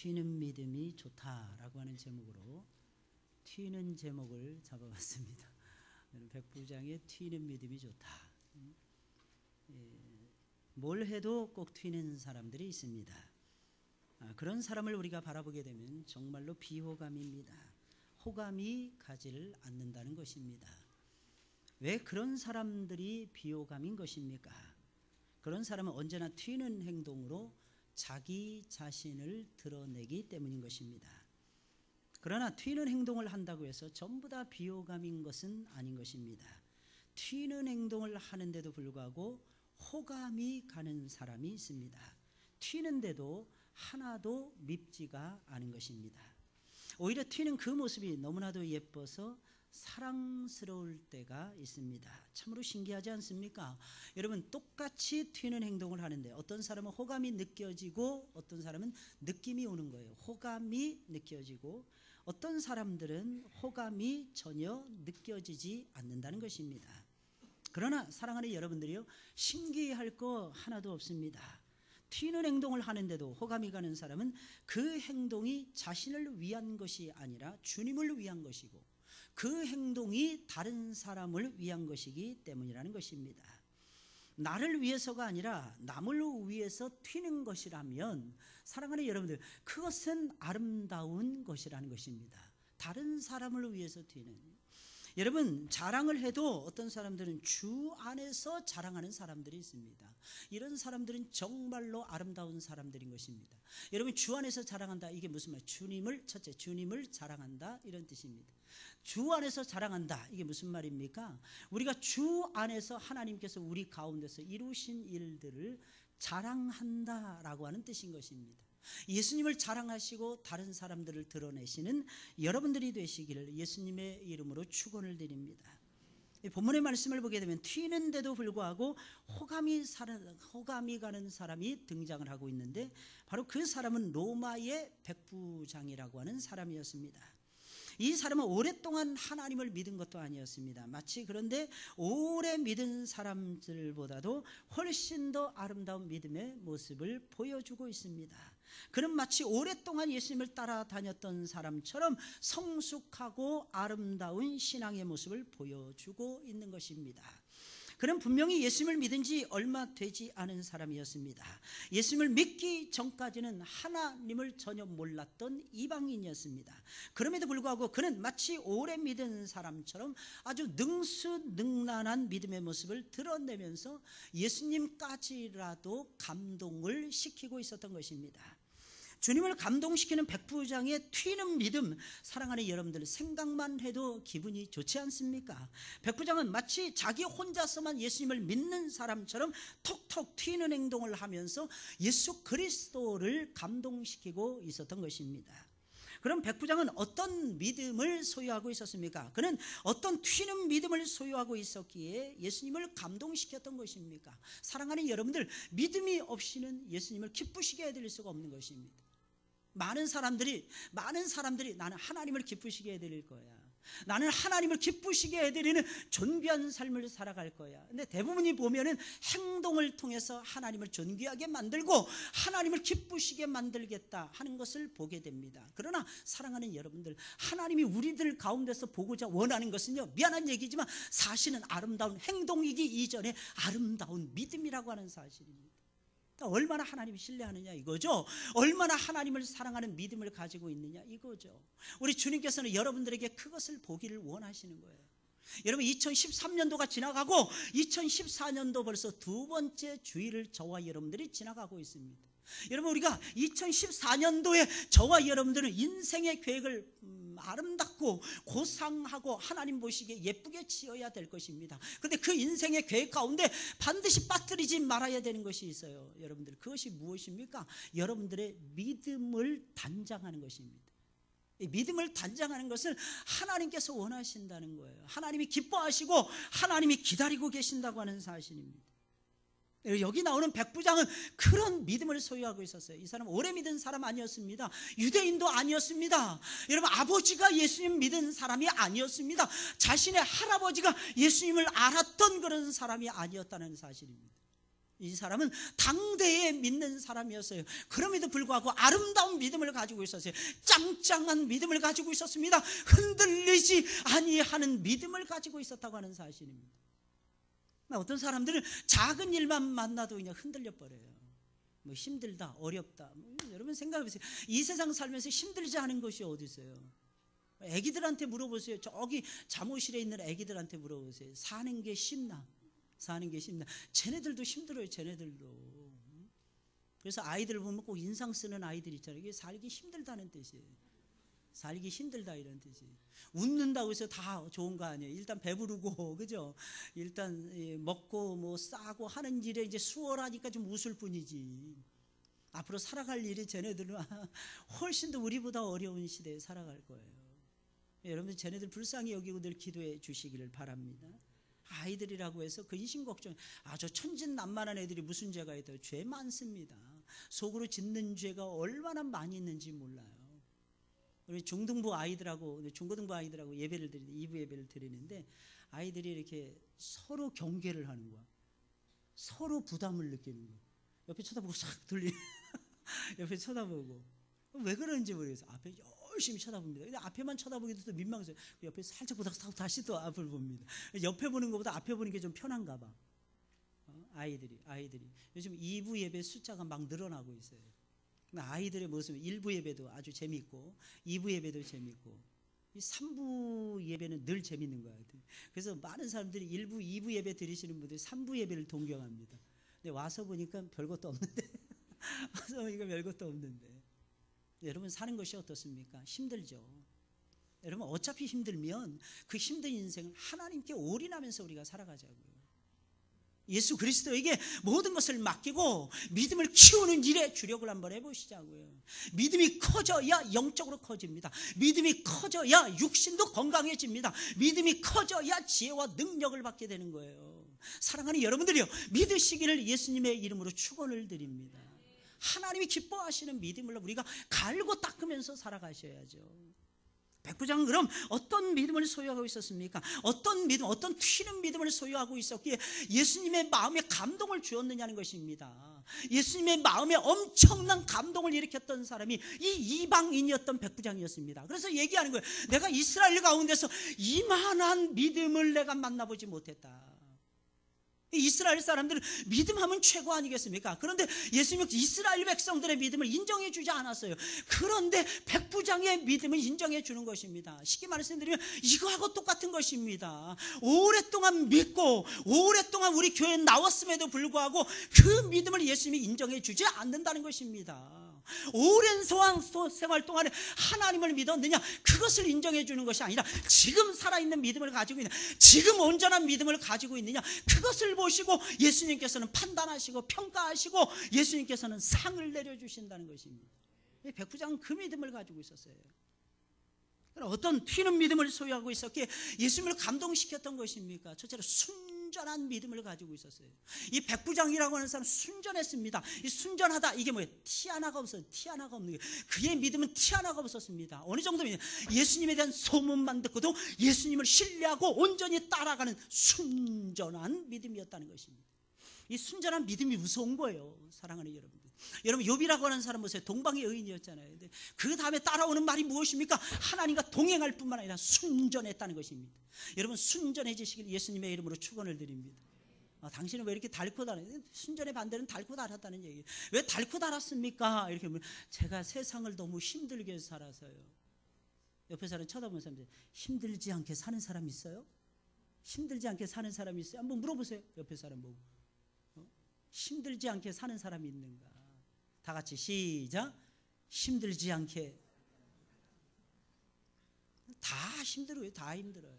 튀는 믿음이 좋다라고 하는 제목으로 튀는 제목을 잡아봤습니다. 백부장의 튀는 믿음이 좋다. 뭘 해도 꼭 튀는 사람들이 있습니다. 그런 사람을 우리가 바라보게 되면 정말로 비호감입니다. 호감이 가지를 않는다는 것입니다. 왜 그런 사람들이 비호감인 것입니까? 그런 사람은 언제나 튀는 행동으로 자기 자신을 드러내기 때문인 것입니다. 그러나 튀는 행동을 한다고 해서 전부 다 비호감인 것은 아닌 것입니다. 튀는 행동을 하는데도 불구하고 호감이 가는 사람이 있습니다. 튀는데도 하나도 밉지가 않은 것입니다. 오히려 튀는 그 모습이 너무나도 예뻐서 사랑스러울 때가 있습니다. 참으로 신기하지 않습니까? 여러분, 똑같이 튀는 행동을 하는데 어떤 사람은 호감이 느껴지고 어떤 사람은 느낌이 오는 거예요. 호감이 느껴지고 어떤 사람들은 호감이 전혀 느껴지지 않는다는 것입니다. 그러나 사랑하는 여러분들이요, 신기할 거 하나도 없습니다. 튀는 행동을 하는데도 호감이 가는 사람은 그 행동이 자신을 위한 것이 아니라 주님을 위한 것이고 그 행동이 다른 사람을 위한 것이기 때문이라는 것입니다. 나를 위해서가 아니라 남을 위해서 튀는 것이라면 사랑하는 여러분들, 그것은 아름다운 것이라는 것입니다. 다른 사람을 위해서 튀는. 여러분, 자랑을 해도 어떤 사람들은 주 안에서 자랑하는 사람들이 있습니다. 이런 사람들은 정말로 아름다운 사람들인 것입니다. 여러분, 주 안에서 자랑한다, 이게 무슨 말이에요? 첫째, 주님을 자랑한다, 이런 뜻입니다. 주 안에서 자랑한다, 이게 무슨 말입니까? 우리가 주 안에서 하나님께서 우리 가운데서 이루신 일들을 자랑한다라고 하는 뜻인 것입니다. 예수님을 자랑하시고 다른 사람들을 드러내시는 여러분들이 되시기를 예수님의 이름으로 축원을 드립니다. 본문의 말씀을 보게 되면 튀는데도 불구하고 호감이 가는 사람이 등장을 하고 있는데 바로 그 사람은 로마의 백부장이라고 하는 사람이었습니다. 이 사람은 오랫동안 하나님을 믿은 것도 아니었습니다. 마치 그런데 오래 믿은 사람들보다도 훨씬 더 아름다운 믿음의 모습을 보여주고 있습니다. 그는 마치 오랫동안 예수님을 따라다녔던 사람처럼 성숙하고 아름다운 신앙의 모습을 보여주고 있는 것입니다. 그는 분명히 예수님을 믿은 지 얼마 되지 않은 사람이었습니다. 예수님을 믿기 전까지는 하나님을 전혀 몰랐던 이방인이었습니다. 그럼에도 불구하고 그는 마치 오래 믿은 사람처럼 아주 능수능란한 믿음의 모습을 드러내면서 예수님까지라도 감동을 시키고 있었던 것입니다. 주님을 감동시키는 백부장의 튀는 믿음, 사랑하는 여러분들, 생각만 해도 기분이 좋지 않습니까? 백부장은 마치 자기 혼자서만 예수님을 믿는 사람처럼 톡톡 튀는 행동을 하면서 예수 그리스도를 감동시키고 있었던 것입니다. 그럼 백부장은 어떤 믿음을 소유하고 있었습니까? 그는 어떤 튀는 믿음을 소유하고 있었기에 예수님을 감동시켰던 것입니까? 사랑하는 여러분들, 믿음이 없이는 예수님을 기쁘시게 해드릴 수가 없는 것입니다. 많은 사람들이 나는 하나님을 기쁘시게 해드릴 거야, 나는 하나님을 기쁘시게 해드리는 존귀한 삶을 살아갈 거야. 근데 대부분이 보면은 행동을 통해서 하나님을 존귀하게 만들고 하나님을 기쁘시게 만들겠다 하는 것을 보게 됩니다. 그러나 사랑하는 여러분들, 하나님이 우리들 가운데서 보고자 원하는 것은요, 미안한 얘기지만 사실은 아름다운 행동이기 이전에 아름다운 믿음이라고 하는 사실입니다. 얼마나 하나님을 신뢰하느냐 이거죠. 얼마나 하나님을 사랑하는 믿음을 가지고 있느냐 이거죠. 우리 주님께서는 여러분들에게 그것을 보기를 원하시는 거예요. 여러분, 2013년도가 지나가고 2014년도 벌써 두 번째 주일을 저와 여러분들이 지나가고 있습니다. 여러분, 우리가 2014년도에 저와 여러분들은 인생의 계획을 아름답고 고상하고 하나님 보시기에 예쁘게 지어야 될 것입니다. 그런데 그 인생의 계획 가운데 반드시 빠뜨리지 말아야 되는 것이 있어요. 여러분들, 그것이 무엇입니까? 여러분들의 믿음을 단장하는 것입니다. 이 믿음을 단장하는 것을 하나님께서 원하신다는 거예요. 하나님이 기뻐하시고 하나님이 기다리고 계신다고 하는 사실입니다. 여기 나오는 백부장은 그런 믿음을 소유하고 있었어요. 이 사람은 오래 믿은 사람 아니었습니다. 유대인도 아니었습니다. 여러분, 아버지가 예수님 믿은 사람이 아니었습니다. 자신의 할아버지가 예수님을 알았던 그런 사람이 아니었다는 사실입니다. 이 사람은 당대에 믿는 사람이었어요. 그럼에도 불구하고 아름다운 믿음을 가지고 있었어요. 짱짱한 믿음을 가지고 있었습니다. 흔들리지 아니하는 믿음을 가지고 있었다고 하는 사실입니다. 어떤 사람들은 작은 일만 만나도 그냥 흔들려 버려요. 뭐 힘들다, 어렵다. 여러분 생각해보세요. 이 세상 살면서 힘들지 않은 것이 어디 있어요? 애기들한테 물어보세요. 저기 잠옷실에 있는 애기들한테 물어보세요. 사는 게 쉽나? 사는 게 쉽나? 쟤네들도 힘들어요. 쟤네들도. 그래서 아이들 보면 꼭 인상 쓰는 아이들 있잖아요. 이게 살기 힘들다는 뜻이에요. 살기 힘들다 이런 뜻이에요. 웃는다고 해서 다 좋은 거 아니에요. 일단 배부르고, 그죠? 일단 먹고 뭐 싸고 하는 일에 이제 수월하니까 좀 웃을 뿐이지. 앞으로 살아갈 일이 쟤네들은 훨씬 더 우리보다 어려운 시대에 살아갈 거예요. 여러분들 쟤네들 불쌍히 여기고 늘 기도해 주시기를 바랍니다. 아이들이라고 해서 근심 걱정, 저 천진난만한 애들이 무슨 죄가 있다고? 죄 많습니다. 속으로 짓는 죄가 얼마나 많이 있는지 몰라요. 우리 중등부 아이들하고 중고등부 아이들하고 예배를 드리는데 2부 예배를 드리는데 아이들이 이렇게 서로 경계를 하는 거야. 서로 부담을 느끼는 거야. 옆에 쳐다보고 싹 돌리 옆에 쳐다보고 왜 그런지 모르겠어요. 앞에 열심히 쳐다봅니다. 근데 앞에만 쳐다보기도 또 민망해서 옆에 살짝 보다가 다시 또 앞을 봅니다. 옆에 보는 것보다 앞에 보는 게 좀 편한가 봐. 아이들이 요즘 2부 예배 숫자가 막 늘어나고 있어요. 아이들의 모습은 1부 예배도 아주 재미있고 2부 예배도 재미있고 이 3부 예배는 늘 재미있는 것 같아요. 그래서 많은 사람들이 1부, 2부 예배 드리시는 분들이 3부 예배를 동경합니다. 근데 와서 보니까 별것도 없는데 와서 보니까 별것도 없는데 여러분 사는 것이 어떻습니까? 힘들죠. 여러분 어차피 힘들면 그 힘든 인생을 하나님께 올인하면서 우리가 살아가자고요. 예수 그리스도에게 모든 것을 맡기고 믿음을 키우는 일에 주력을 한번 해보시자고요. 믿음이 커져야 영적으로 커집니다. 믿음이 커져야 육신도 건강해집니다. 믿음이 커져야 지혜와 능력을 받게 되는 거예요. 사랑하는 여러분들이요, 믿으시기를 예수님의 이름으로 축원을 드립니다. 하나님이 기뻐하시는 믿음을 우리가 갈고 닦으면서 살아가셔야죠. 백부장은 그럼 어떤 믿음을 소유하고 있었습니까? 어떤 믿음, 어떤 튀는 믿음을 소유하고 있었기에 예수님의 마음에 감동을 주었느냐는 것입니다. 예수님의 마음에 엄청난 감동을 일으켰던 사람이 이 이방인이었던 백부장이었습니다. 그래서 얘기하는 거예요. 내가 이스라엘 가운데서 이만한 믿음을 내가 만나보지 못했다. 이스라엘 사람들은 믿음하면 최고 아니겠습니까? 그런데 예수님은 이스라엘 백성들의 믿음을 인정해 주지 않았어요. 그런데 백부장의 믿음을 인정해 주는 것입니다. 쉽게 말씀드리면 이거하고 똑같은 것입니다. 오랫동안 믿고 오랫동안 우리 교회에 나왔음에도 불구하고 그 믿음을 예수님이 인정해 주지 않는다는 것입니다. 오랜 생활 동안에 하나님을 믿었느냐, 그것을 인정해 주는 것이 아니라 지금 살아있는 믿음을 가지고 있느냐, 지금 온전한 믿음을 가지고 있느냐, 그것을 보시고 예수님께서는 판단하시고 평가하시고 예수님께서는 상을 내려주신다는 것입니다. 백부장은 그 믿음을 가지고 있었어요. 어떤 튀는 믿음을 소유하고 있었기에 예수님을 감동시켰던 것입니까? 첫째로 순전한 믿음을 가지고 있었어요. 이 백부장이라고 하는 사람은 순전했습니다. 이 순전하다, 이게 뭐예요? 티 하나가 없어요. 티 하나가 없는 게, 그의 믿음은 티 하나가 없었습니다. 어느 정도면 예수님에 대한 소문만 듣고도 예수님을 신뢰하고 온전히 따라가는 순전한 믿음이었다는 것입니다. 이 순전한 믿음이 무서운 거예요. 사랑하는 여러분들, 여러분 욥이라고 하는 사람 보세요. 동방의 의인이었잖아요. 근데 그 다음에 따라오는 말이 무엇입니까? 하나님과 동행할 뿐만 아니라 순전했다는 것입니다. 여러분 순전해지시길 예수님의 이름으로 축원을 드립니다. 당신은 왜 이렇게 달고 달아요? 순전의 반대는 달고 달았다는 얘기예요. 왜 달고 달았습니까? 이렇게 보면 제가 세상을 너무 힘들게 살아서요. 옆에 사람 쳐다보는 사람들, 힘들지 않게 사는 사람 있어요? 힘들지 않게 사는 사람이 있어요? 한번 물어보세요. 옆에 사람 보고. 힘들지 않게 사는 사람이 있는가? 다 같이 시작. 힘들지 않게. 다 힘들어요. 다 힘들어요.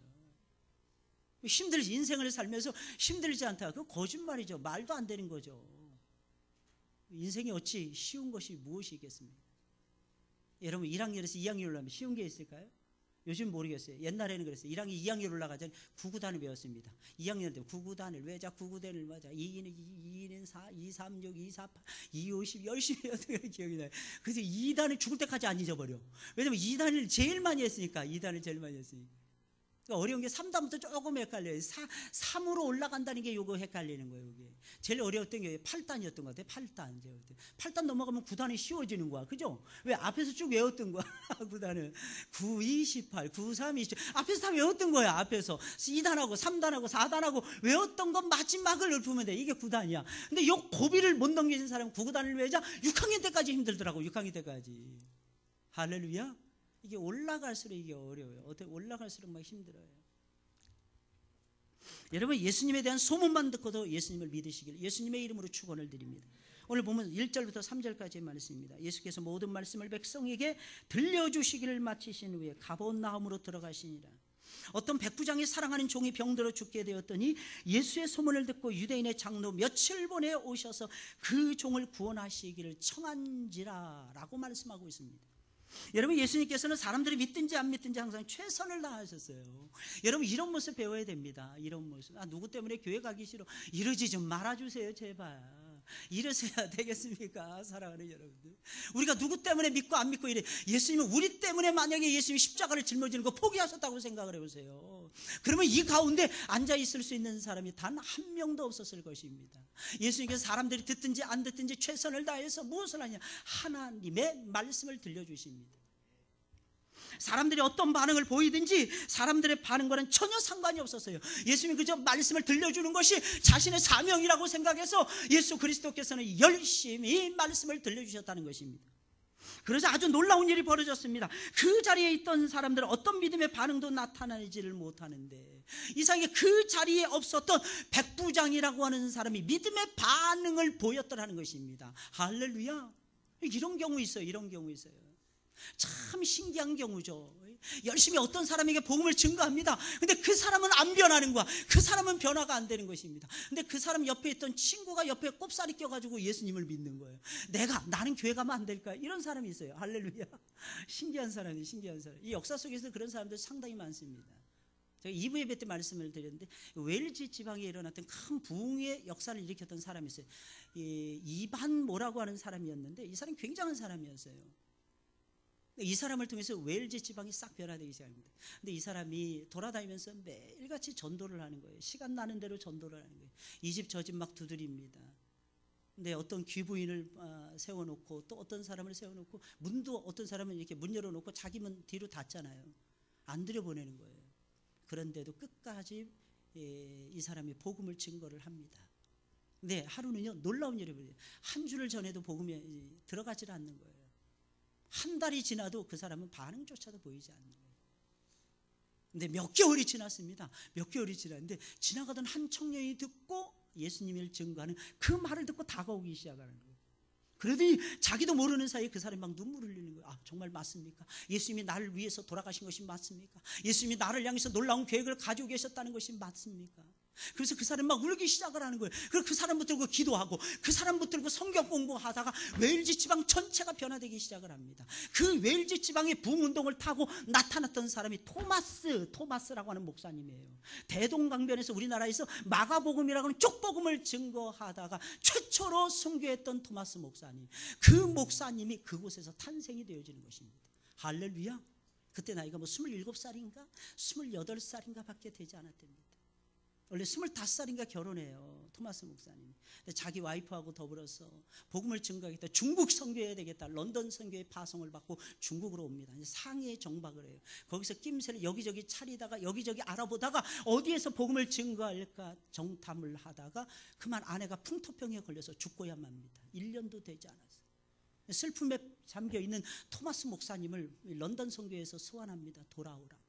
힘들지, 인생을 살면서 힘들지 않다, 그거 거짓말이죠. 말도 안 되는 거죠. 인생이 어찌 쉬운 것이 무엇이겠습니까? 여러분 1학년에서 2학년 올라가면 쉬운 게 있을까요? 요즘 모르겠어요. 옛날에는 그랬어요. 1학년 2학년 올라가자니 구구단을 배웠습니다. 2학년 때 구구단을 외자, 구구단을 맞아, 2는 4, 2, 3, 6, 2, 4, 8, 2, 50 열심히 했던 기억이 나요. 그래서 2단을 죽을 때까지 안 잊어버려. 왜냐면 2단을 제일 많이 했으니까. 2단을 제일 많이 했으니까. 그러니까 어려운 게 3단부터 조금 헷갈려요. 3으로 올라간다는 게 요거 헷갈리는 거예요. 이게 제일 어려웠던 게 8단이었던 것 같아요. 8단. 8단 넘어가면 9단이 쉬워지는 거야. 그죠? 왜 앞에서 쭉 외웠던 거야. 9단은 9, 2, 18, 9, 3, 27 앞에서 다 외웠던 거야. 앞에서 2단하고 3단하고 4단하고 외웠던 건 마지막을 읊으면 돼. 이게 9단이야. 근데 요 고비를 못 넘기는 사람은 9단을 외자 6학년 때까지 힘들더라고. 6학년 때까지. 할렐루야. 이게 올라갈수록 이게 어려워요. 어떻게 올라갈수록 막 힘들어요. 여러분, 예수님에 대한 소문만 듣고도 예수님을 믿으시길 예수님의 이름으로 축원을 드립니다. 오늘 보면 1절부터 3절까지의 말씀입니다. 예수께서 모든 말씀을 백성에게 들려주시기를 마치신 후에 가버나움으로 들어가시니라. 어떤 백부장이 사랑하는 종이 병들어 죽게 되었더니 예수의 소문을 듣고 유대인의 장로 며칠 보내 오셔서 그 종을 구원하시기를 청한지라 라고 말씀하고 있습니다. 여러분, 예수님께서는 사람들이 믿든지 안 믿든지 항상 최선을 다하셨어요. 여러분, 이런 모습 배워야 됩니다. 이런 모습. 누구 때문에 교회 가기 싫어. 이러지 좀 말아주세요, 제발. 이러셔야 되겠습니까? 사랑하는 여러분들, 우리가 누구 때문에 믿고 안 믿고 이래. 예수님은 우리 때문에 만약에 예수님이 십자가를 짊어지는 거 포기하셨다고 생각을 해보세요. 그러면 이 가운데 앉아있을 수 있는 사람이 단 한 명도 없었을 것입니다. 예수님께서 사람들이 듣든지 안 듣든지 최선을 다해서 무엇을 하냐, 하나님의 말씀을 들려주십니다. 사람들이 어떤 반응을 보이든지 사람들의 반응과는 전혀 상관이 없었어요. 예수님이 그저 말씀을 들려주는 것이 자신의 사명이라고 생각해서 예수 그리스도께서는 열심히 말씀을 들려주셨다는 것입니다. 그래서 아주 놀라운 일이 벌어졌습니다. 그 자리에 있던 사람들은 어떤 믿음의 반응도 나타나지를 못하는데, 이상하게 그 자리에 없었던 백부장이라고 하는 사람이 믿음의 반응을 보였더라는 것입니다. 할렐루야. 이런 경우 있어요. 이런 경우 있어요. 참 신기한 경우죠. 열심히 어떤 사람에게 복음을 증거합니다. 근데 그 사람은 안 변하는 거야. 그 사람은 변화가 안 되는 것입니다. 근데 그 사람 옆에 있던 친구가 옆에 꼽살이 껴가지고 예수님을 믿는 거예요. 나는 교회 가면 안 될까? 이런 사람이 있어요. 할렐루야. 신기한 사람이, 신기한 사람. 이 역사 속에서 그런 사람들 상당히 많습니다. 제가 2부 예배 때 말씀을 드렸는데, 웨일즈 지방에 일어났던 큰 부흥의 역사를 일으켰던 사람이 있어요. 이반 모라고 하는 사람이었는데, 이 사람이 굉장한 사람이었어요. 이 사람을 통해서 웨일즈 지방이 싹 변화되기 시작합니다. 근데 이 사람이 돌아다니면서 매일같이 전도를 하는 거예요. 시간 나는 대로 전도를 하는 거예요. 이 집 저 집 막 두드립니다. 근데 어떤 귀부인을 세워놓고 또 어떤 사람을 세워놓고, 문도 어떤 사람은 이렇게 문 열어놓고 자기 문 뒤로 닫잖아요. 안 들여보내는 거예요. 그런데도 끝까지 이 사람이 복음을 증거를 합니다. 근데 하루는요, 놀라운 일이 벌어져요. 한 주를 전에도 복음이 들어가질 않는 거예요. 한 달이 지나도 그 사람은 반응조차도 보이지 않는 거예요. 근데 몇 개월이 지났습니다. 몇 개월이 지났는데 지나가던 한 청년이 듣고 예수님을 증거하는 그 말을 듣고 다가오기 시작하는 거예요. 그러더니 자기도 모르는 사이에 그 사람이 막 눈물을 흘리는 거예요. 아, 정말 맞습니까? 예수님이 나를 위해서 돌아가신 것이 맞습니까? 예수님이 나를 향해서 놀라운 계획을 가지고 계셨다는 것이 맞습니까? 그래서 그 사람이 막 울기 시작을 하는 거예요. 그래서 그 사람 붙들고 기도하고, 그 사람 붙들고 성경 공부하다가 웨일즈 지방 전체가 변화되기 시작을 합니다. 그 웨일즈 지방의 부흥운동을 타고 나타났던 사람이 토마스라고 하는 목사님이에요. 대동강변에서 우리나라에서 마가복음이라고 하는 쪽복음을 증거하다가 최초로 순교했던 토마스 목사님, 그 목사님이 그곳에서 탄생이 되어지는 것입니다. 할렐루야. 그때 나이가 27살인가 28살인가 밖에 되지 않았답니다. 원래 25살인가 결혼해요, 토마스 목사님. 근데 자기 와이프하고 더불어서 복음을 증거하겠다, 중국 선교해야 되겠다, 런던 선교의 파송을 받고 중국으로 옵니다. 상해에 정박을 해요. 거기서 낌새를 여기저기 차리다가 여기저기 알아보다가 어디에서 복음을 증거할까 정탐을 하다가 그만 아내가 풍토병에 걸려서 죽고야 맙니다. 1년도 되지 않았어요. 슬픔에 잠겨있는 토마스 목사님을 런던 선교에서 소환합니다. 돌아오라고.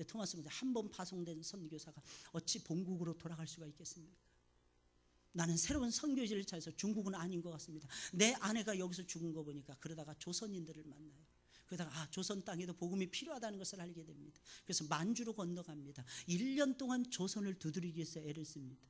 토마스 목사, 한 번 파송된 선교사가 어찌 본국으로 돌아갈 수가 있겠습니까? 나는 새로운 선교지를 찾아서 중국은 아닌 것 같습니다. 내 아내가 여기서 죽은 거 보니까, 그러다가 조선인들을 만나요. 그러다가 조선 땅에도 복음이 필요하다는 것을 알게 됩니다. 그래서 만주로 건너갑니다. 1년 동안 조선을 두드리기 위해서 애를 씁니다.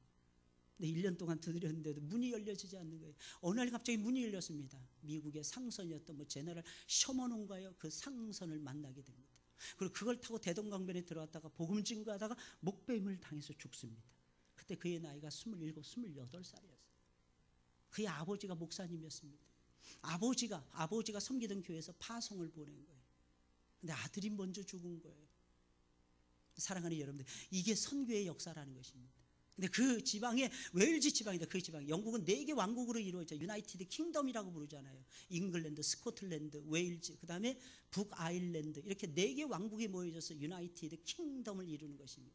근데 1년 동안 두드렸는데도 문이 열려지지 않는 거예요. 어느 날 갑자기 문이 열렸습니다. 미국의 상선이었던 제너럴 셔먼온가요? 그 상선을 만나게 됩니다. 그리고 그걸 타고 대동강변에 들어왔다가 복음 증거하다가 목배임을 당해서 죽습니다. 그때 그의 나이가 27, 28살이었어요. 그의 아버지가 목사님이었습니다. 아버지가 섬기던 교회에서 파송을 보낸 거예요. 근데 아들이 먼저 죽은 거예요. 사랑하는 여러분들, 이게 선교의 역사라는 것입니다. 근데 그 지방에 웨일즈 지방이다. 그 지방, 영국은 4개 왕국으로 이루어져 유나이티드 킹덤이라고 부르잖아요. 잉글랜드, 스코틀랜드, 웨일즈, 그 다음에 북아일랜드, 이렇게 4개 왕국이 모여져서 유나이티드 킹덤을 이루는 것입니다.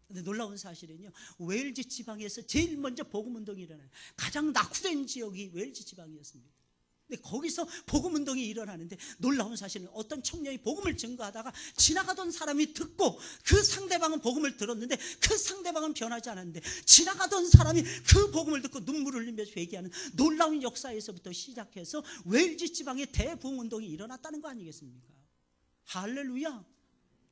근데 놀라운 사실은요, 웨일즈 지방에서 제일 먼저 복음운동이 일어나요. 가장 낙후된 지역이 웨일즈 지방이었습니다. 근데 거기서 복음운동이 일어나는데 놀라운 사실은 어떤 청년이 복음을 증거하다가 지나가던 사람이 듣고 그 상대방은 복음을 들었는데 그 상대방은 변하지 않았는데 지나가던 사람이 그 복음을 듣고 눈물을 흘리며 회개하는 놀라운 역사에서부터 시작해서 웨일즈 지방의 대부흥운동이 일어났다는 거 아니겠습니까? 할렐루야.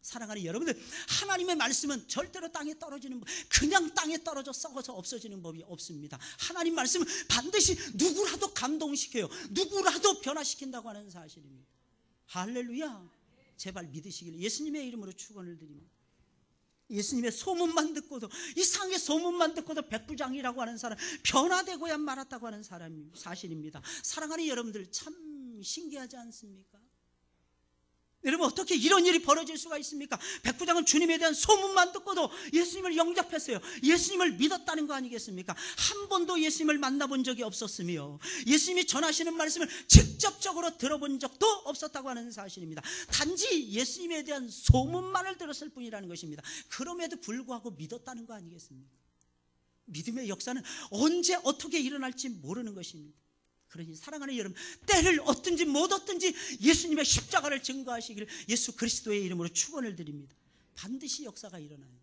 사랑하는 여러분들, 하나님의 말씀은 절대로 땅에 떨어지는 법, 그냥 땅에 떨어져 썩어서 없어지는 법이 없습니다. 하나님 말씀은 반드시 누구라도 감동시켜요. 누구라도 변화시킨다고 하는 사실입니다. 할렐루야. 제발 믿으시길 예수님의 이름으로 축원을 드립니다. 예수님의 소문만 듣고도, 이상하게 소문만 듣고도 백부장이라고 하는 사람, 변화되고야 말았다고 하는 사람이 사실입니다. 사랑하는 여러분들, 참 신기하지 않습니까? 여러분, 어떻게 이런 일이 벌어질 수가 있습니까? 백부장은 주님에 대한 소문만 듣고도 예수님을 영접했어요. 예수님을 믿었다는 거 아니겠습니까? 한 번도 예수님을 만나본 적이 없었으며 예수님이 전하시는 말씀을 직접적으로 들어본 적도 없었다고 하는 사실입니다. 단지 예수님에 대한 소문만을 들었을 뿐이라는 것입니다. 그럼에도 불구하고 믿었다는 거 아니겠습니까? 믿음의 역사는 언제 어떻게 일어날지 모르는 것입니다. 그러니 사랑하는 여러분, 때를 얻든지 못 얻든지 예수님의 십자가를 증거하시기를 예수 그리스도의 이름으로 축원을 드립니다. 반드시 역사가 일어나요.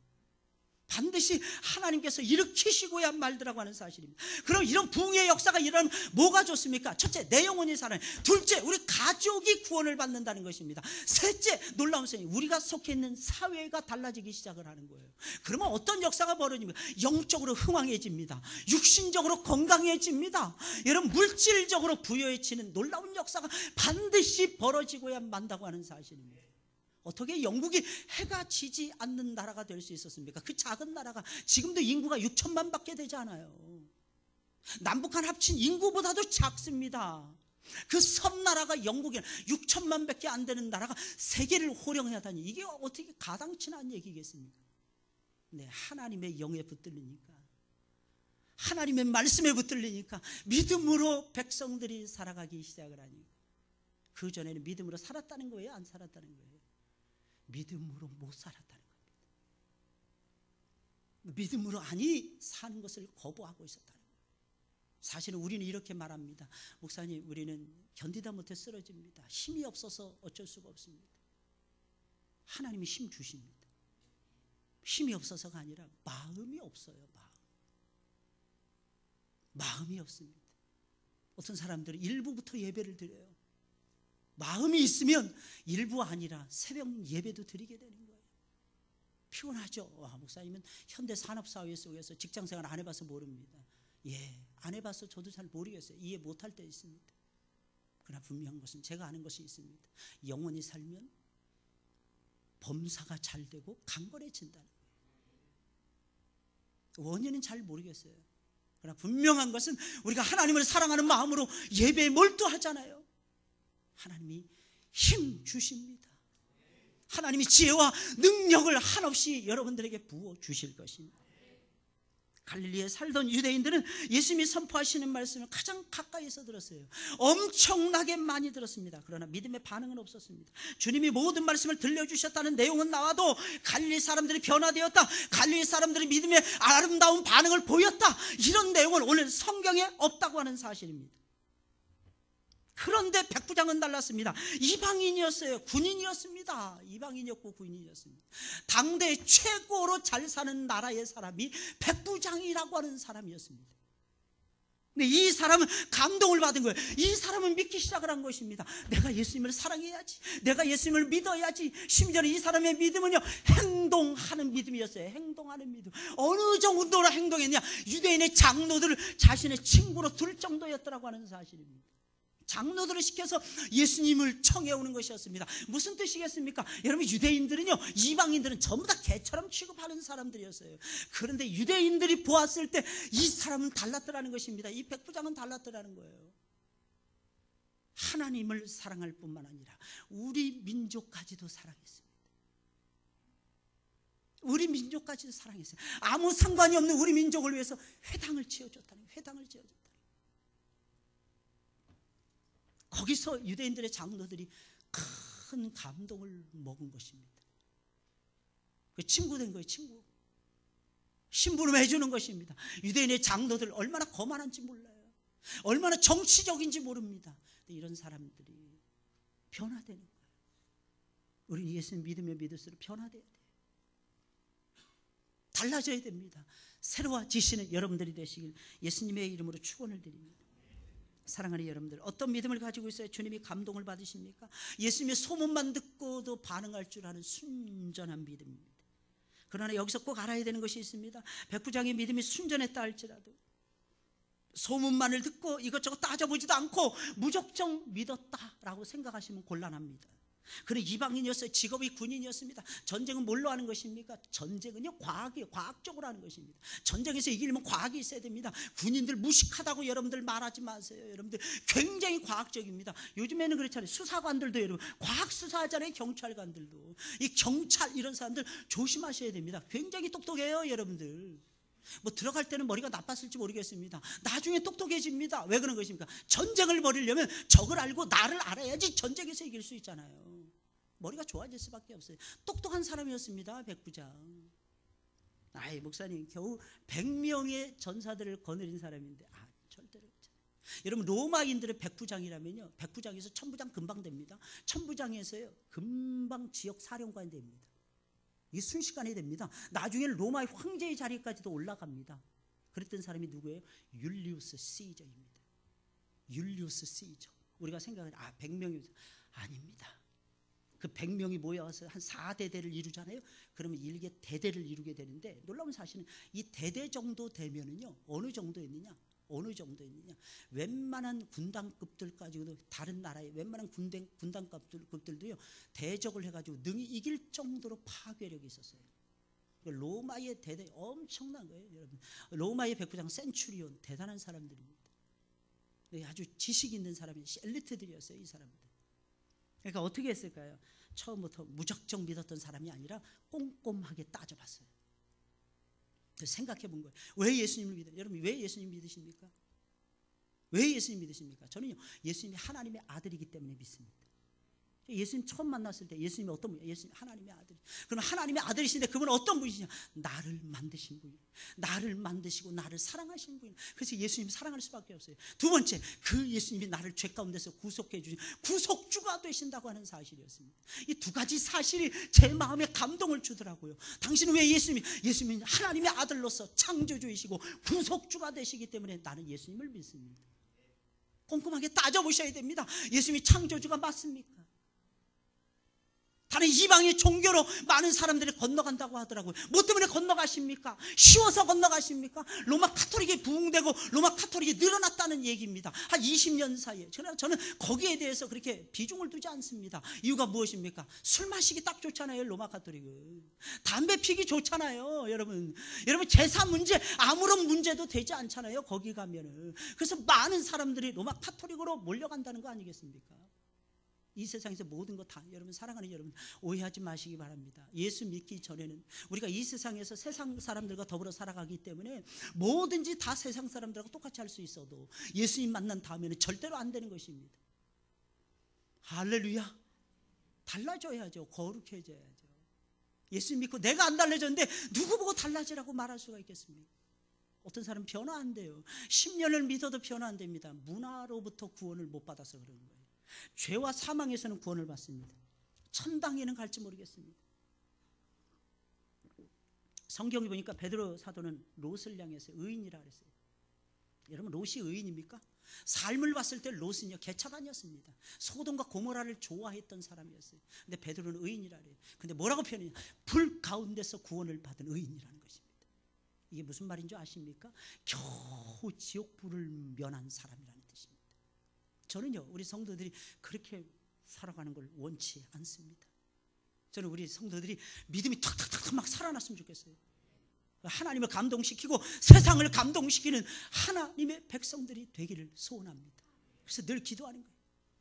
반드시 하나님께서 일으키시고야 말더라고 하는 사실입니다. 그럼 이런 부흥의 역사가 일어나면 뭐가 좋습니까? 첫째, 내 영혼이 살아요. 둘째, 우리 가족이 구원을 받는다는 것입니다. 셋째, 놀라운 사실, 우리가 속해 있는 사회가 달라지기 시작을 하는 거예요. 그러면 어떤 역사가 벌어집니까? 영적으로 흥왕해집니다. 육신적으로 건강해집니다. 여러분, 물질적으로 부여해지는 놀라운 역사가 반드시 벌어지고야 만다고 하는 사실입니다. 어떻게 영국이 해가 지지 않는 나라가 될 수 있었습니까? 그 작은 나라가 지금도 인구가 6천만 밖에 되지 않아요. 남북한 합친 인구보다도 작습니다. 그 섬나라가 영국에 6천만 밖에 안 되는 나라가 세계를 호령하다니, 이게 어떻게 가당치는 얘기겠습니까? 네, 하나님의 영에 붙들리니까, 하나님의 말씀에 붙들리니까 믿음으로 백성들이 살아가기 시작을 하니, 그전에는 믿음으로 살았다는 거예요? 안 살았다는 거예요? 믿음으로 못 살았다는 겁니다. 믿음으로 아니 사는 것을 거부하고 있었다는 거예요. 사실은 우리는 이렇게 말합니다. 목사님, 우리는 견디다 못해 쓰러집니다. 힘이 없어서 어쩔 수가 없습니다. 하나님이 힘 주십니다. 힘이 없어서가 아니라 마음이 없어요. 마음이 없습니다. 어떤 사람들은 일부부터 예배를 드려요. 마음이 있으면 일부 아니라 새벽 예배도 드리게 되는 거예요. 피곤하죠. 목사님은 현대 산업사회 속에서 직장생활 안 해봐서 모릅니다. 예, 안 해봐서 저도 잘 모르겠어요. 이해 못할 때 있습니다. 그러나 분명한 것은 제가 아는 것이 있습니다. 영원히 살면 범사가 잘 되고 강건해진다는 거예요. 원인은 잘 모르겠어요. 그러나 분명한 것은 우리가 하나님을 사랑하는 마음으로 예배에 몰두하잖아요. 하나님이 힘 주십니다. 하나님이 지혜와 능력을 한없이 여러분들에게 부어 주실 것입니다. 갈릴리에 살던 유대인들은 예수님이 선포하시는 말씀을 가장 가까이서 들었어요. 엄청나게 많이 들었습니다. 그러나 믿음의 반응은 없었습니다. 주님이 모든 말씀을 들려주셨다는 내용은 나와도 갈릴리 사람들이 변화되었다, 갈릴리 사람들이 믿음의 아름다운 반응을 보였다, 이런 내용은 오늘 성경에 없다고 하는 사실입니다. 그런데 백부장은 달랐습니다. 이방인이었어요. 군인이었습니다. 이방인이었고 군인이었습니다. 당대 최고로 잘 사는 나라의 사람이 백부장이라고 하는 사람이었습니다. 근데 이 사람은 감동을 받은 거예요. 이 사람은 믿기 시작을 한 것입니다. 내가 예수님을 사랑해야지, 내가 예수님을 믿어야지. 심지어는 이 사람의 믿음은요, 행동하는 믿음이었어요. 행동하는 믿음. 어느 정도로 행동했냐, 유대인의 장로들을 자신의 친구로 둘 정도였더라고 하는 사실입니다. 장로들을 시켜서 예수님을 청해오는 것이었습니다. 무슨 뜻이겠습니까? 여러분, 유대인들은요, 이방인들은 전부 다 개처럼 취급하는 사람들이었어요. 그런데 유대인들이 보았을 때 이 사람은 달랐더라는 것입니다. 이 백부장은 달랐더라는 거예요. 하나님을 사랑할 뿐만 아니라 우리 민족까지도 사랑했습니다. 우리 민족까지도 사랑했어요. 아무 상관이 없는 우리 민족을 위해서 회당을 지어줬다는 거예요. 회당을 지어줬다. 거기서 유대인들의 장로들이 큰 감동을 먹은 것입니다. 친구 된 거예요. 친구. 심부름 해주는 것입니다. 유대인의 장로들 얼마나 거만한지 몰라요. 얼마나 정치적인지 모릅니다. 이런 사람들이 변화되는 거예요. 우리는 예수님 믿으면 믿을수록 변화돼야 돼요. 달라져야 됩니다. 새로워지시는 여러분들이 되시길 예수님의 이름으로 축원을 드립니다. 사랑하는 여러분들, 어떤 믿음을 가지고 있어야 주님이 감동을 받으십니까? 예수님의 소문만 듣고도 반응할 줄 아는 순전한 믿음입니다. 그러나 여기서 꼭 알아야 되는 것이 있습니다. 백부장의 믿음이 순전했다 할지라도 소문만을 듣고 이것저것 따져보지도 않고 무작정 믿었다라고 생각하시면 곤란합니다. 그는 이방인이었어요. 직업이 군인이었습니다. 전쟁은 뭘로 하는 것입니까? 전쟁은요, 과학이에요. 과학적으로 하는 것입니다. 전쟁에서 이기려면 과학이 있어야 됩니다. 군인들 무식하다고 여러분들 말하지 마세요. 여러분들 굉장히 과학적입니다. 요즘에는 그렇잖아요. 수사관들도 여러분 과학 수사하잖아요. 경찰관들도. 이 경찰 이런 사람들 조심하셔야 됩니다. 굉장히 똑똑해요, 여러분들. 뭐 들어갈 때는 머리가 나빴을지 모르겠습니다. 나중에 똑똑해집니다. 왜 그런 것입니까? 전쟁을 벌이려면 적을 알고 나를 알아야지 전쟁에서 이길 수 있잖아요. 머리가 좋아질 수밖에 없어요. 똑똑한 사람이었습니다. 백부장. 아이, 목사님 겨우 100명의 전사들을 거느린 사람인데 절대로 그렇죠. 여러분 로마인들의 백부장이라면요, 백부장에서 천부장 금방 됩니다. 천부장에서요 금방 지역 사령관이 됩니다. 이게 순식간에 됩니다. 나중에는 로마의 황제의 자리까지도 올라갑니다. 그랬던 사람이 누구예요? 율리우스 시저입니다. 율리우스 시저. 우리가 생각하는 100명이 아닙니다. 그 100명이 모여서 한 4대대를 이루잖아요. 그러면 일개 대대를 이루게 되는데 놀라운 사실은 이 대대 정도 되면은요 어느 정도였느냐? 웬만한 군단급들까지도 다른 나라의 웬만한 군단급들도요 대적을 해가지고 능히 이길 정도로 파괴력이 있었어요. 로마의 대대 엄청난 거예요, 여러분. 로마의 백부장 센츄리온 대단한 사람들입니다. 아주 지식 있는 사람이 엘리트들이었어요, 이 사람들. 그러니까 어떻게 했을까요? 처음부터 무작정 믿었던 사람이 아니라 꼼꼼하게 따져봤어요. 생각해 본 거예요. 왜 예수님을 믿어요? 여러분 왜 예수님 믿으십니까? 왜 예수님 믿으십니까? 저는요 예수님이 하나님의 아들이기 때문에 믿습니다. 예수님 처음 만났을 때 예수님이 어떤 분이에요? 예수님 하나님의 아들. 그럼 하나님의 아들이신데 그분은 어떤 분이시냐? 나를 만드신 분이에요. 나를 만드시고 나를 사랑하신 분이에요. 그래서 예수님 사랑할 수밖에 없어요. 두 번째, 그 예수님이 나를 죄 가운데서 구속해 주신 구속주가 되신다고 하는 사실이었습니다. 이 두 가지 사실이 제 마음에 감동을 주더라고요. 당신은 왜 예수님이 하나님의 아들로서 창조주이시고 구속주가 되시기 때문에 나는 예수님을 믿습니다. 꼼꼼하게 따져보셔야 됩니다. 예수님이 창조주가 맞습니까? 다른 이방의 종교로 많은 사람들이 건너간다고 하더라고요. 뭐 때문에 건너가십니까? 쉬워서 건너가십니까? 로마 카톨릭이 부흥되고 로마 카톨릭이 늘어났다는 얘기입니다. 한 20년 사이에. 저는 거기에 대해서 그렇게 비중을 두지 않습니다. 이유가 무엇입니까? 술 마시기 딱 좋잖아요, 로마 카톨릭은. 담배 피기 좋잖아요, 여러분. 제사 문제 아무런 문제도 되지 않잖아요, 거기 가면은. 그래서 많은 사람들이 로마 카톨릭으로 몰려간다는 거 아니겠습니까? 이 세상에서 모든 것 다 여러분 사랑하는 여러분 오해하지 마시기 바랍니다. 예수 믿기 전에는 우리가 이 세상에서 세상 사람들과 더불어 살아가기 때문에 뭐든지 다 세상 사람들하고 똑같이 할 수 있어도 예수님 만난 다음에는 절대로 안 되는 것입니다. 할렐루야. 달라져야죠. 거룩해져야죠. 예수님 믿고 내가 안 달라졌는데 누구 보고 달라지라고 말할 수가 있겠습니까? 어떤 사람은 변화 안 돼요. 10년을 믿어도 변화 안 됩니다. 문화로부터 구원을 못 받아서 그러는 거예요. 죄와 사망에서는 구원을 받습니다. 천당에는 갈지 모르겠습니다. 성경에 보니까 베드로 사도는 롯을 향해서 의인이라 그랬어요. 여러분 롯이 의인입니까? 삶을 봤을 때 롯은요 개차반이었습니다. 소돔과 고모라를 좋아했던 사람이었어요. 근데 베드로는 의인이라 그래요. 근데 뭐라고 표현해요? 불 가운데서 구원을 받은 의인이라는 것입니다. 이게 무슨 말인 줄 아십니까? 겨우 지옥불을 면한 사람이라는 뜻입니다. 저는요 우리 성도들이 그렇게 살아가는 걸 원치 않습니다. 저는 우리 성도들이 믿음이 탁탁탁 막 살아났으면 좋겠어요. 하나님을 감동시키고 세상을 감동시키는 하나님의 백성들이 되기를 소원합니다. 그래서 늘 기도하는 거예요.